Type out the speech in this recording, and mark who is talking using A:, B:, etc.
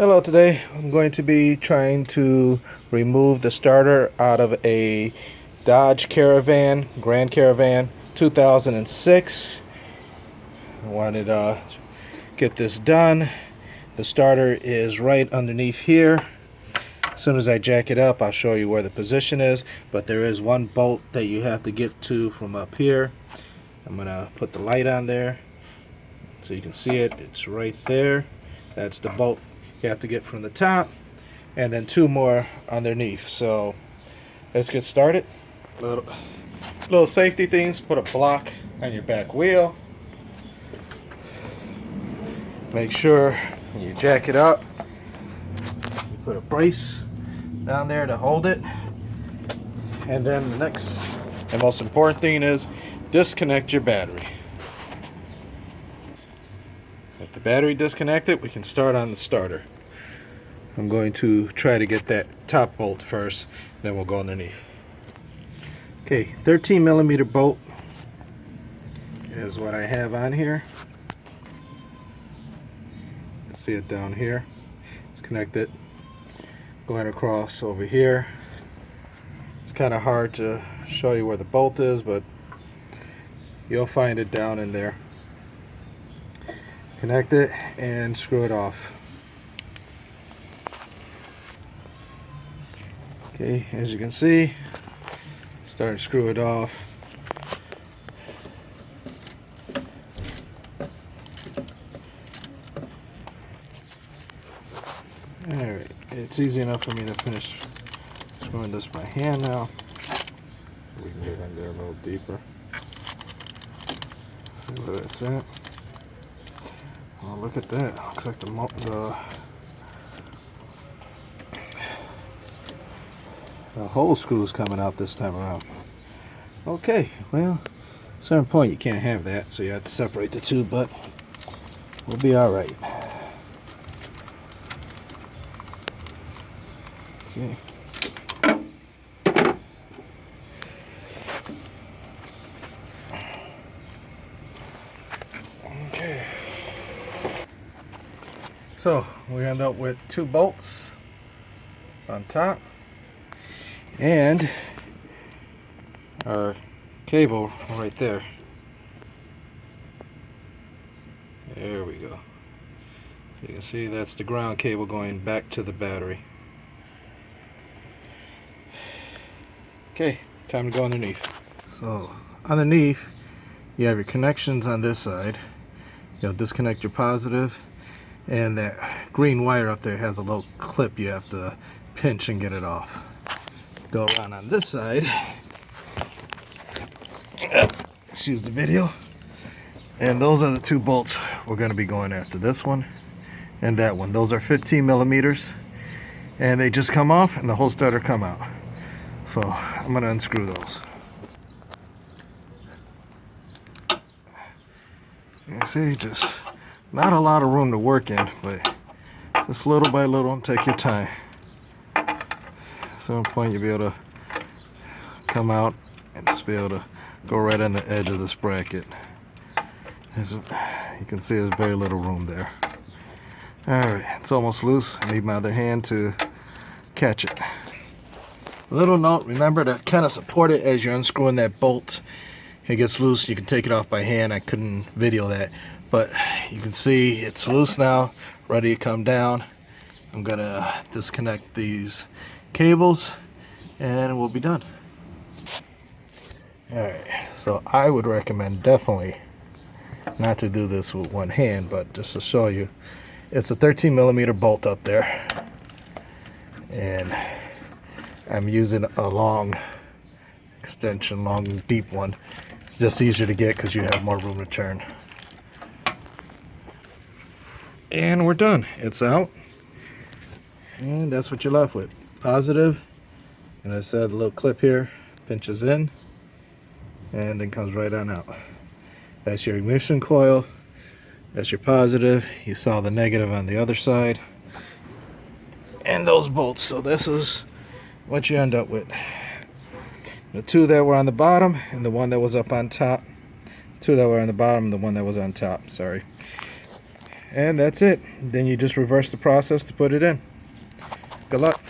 A: Hello, today I'm going to be trying to remove the starter out of a Dodge Caravan, Grand Caravan 2006. I wanted to get this done. The starter is right underneath here. As soon as I jack it up, I'll show you where the position is, but there is one bolt that you have to get to from up here. I'm going to put the light on there so you can see it. It's right there. That's the bolt you have to get from the top, and then two more underneath. So let's get started. Little safety things: put a block on your back wheel. Make sure when you jack it up, you put a brace down there to hold it. And then the next and most important thing is disconnect your battery. With the battery disconnected, we can start on the starter. I'm going to try to get that top bolt first, then we'll go underneath. Okay, 13 millimeter bolt is what I have on here. You see it down here. It's connected. Going across over here. It's kind of hard to show you where the bolt is, but you'll find it down in there. Connect it and screw it off. Okay, as you can see, start to screw it off. Alright, it's easy enough for me to finish screwing this by hand now. We can get in there a little deeper. See where that's at. Oh, look at that. Looks like the whole screw's coming out this time around. Okay, well, at a certain point you can't have that, so you have to separate the two, but we'll be alright. Okay. Okay. So we end up with two bolts on top and our cable right there. There we go. You can see that's the ground cable going back to the battery. Okay, time to go underneath. So underneath you have your connections on this side. You'll disconnect your positive, and that green wire up there has a little clip you have to pinch and get it off. Go around on this side. Excuse the video. And those are the two bolts we're going to be going after. This one and that one. Those are 15 millimeters, and they just come off and the whole starter come out. So I'm going to unscrew those. You see, just not a lot of room to work in, but just little by little, take your time. At some point you'll be able to come out and just be able to go right on the edge of this bracket. You can see there's very little room there. Alright, it's almost loose. I need my other hand to catch it. Little note, remember to kind of support it as you're unscrewing that bolt. It gets loose, you can take it off by hand. I couldn't video that, but you can see it's loose now, ready to come down. I'm gonna disconnect these cables and we'll be done. Alright, so I would recommend definitely not to do this with one hand, but just to show you, it's a 13 millimeter bolt up there, and I'm using a long extension, long deep one. It's just easier to get because you have more room to turn. And we're done. It's out, and that's what you're left with. Positive, and I said the little clip here pinches in and then comes right on out. That's your ignition coil. That's your positive. You saw the negative on the other side, and those bolts. So this is what you end up with. The two that were on the bottom and the one that was up on top. Two that were on the bottom and the one that was on top, sorry. And that's it. Then you just reverse the process to put it in. Good luck.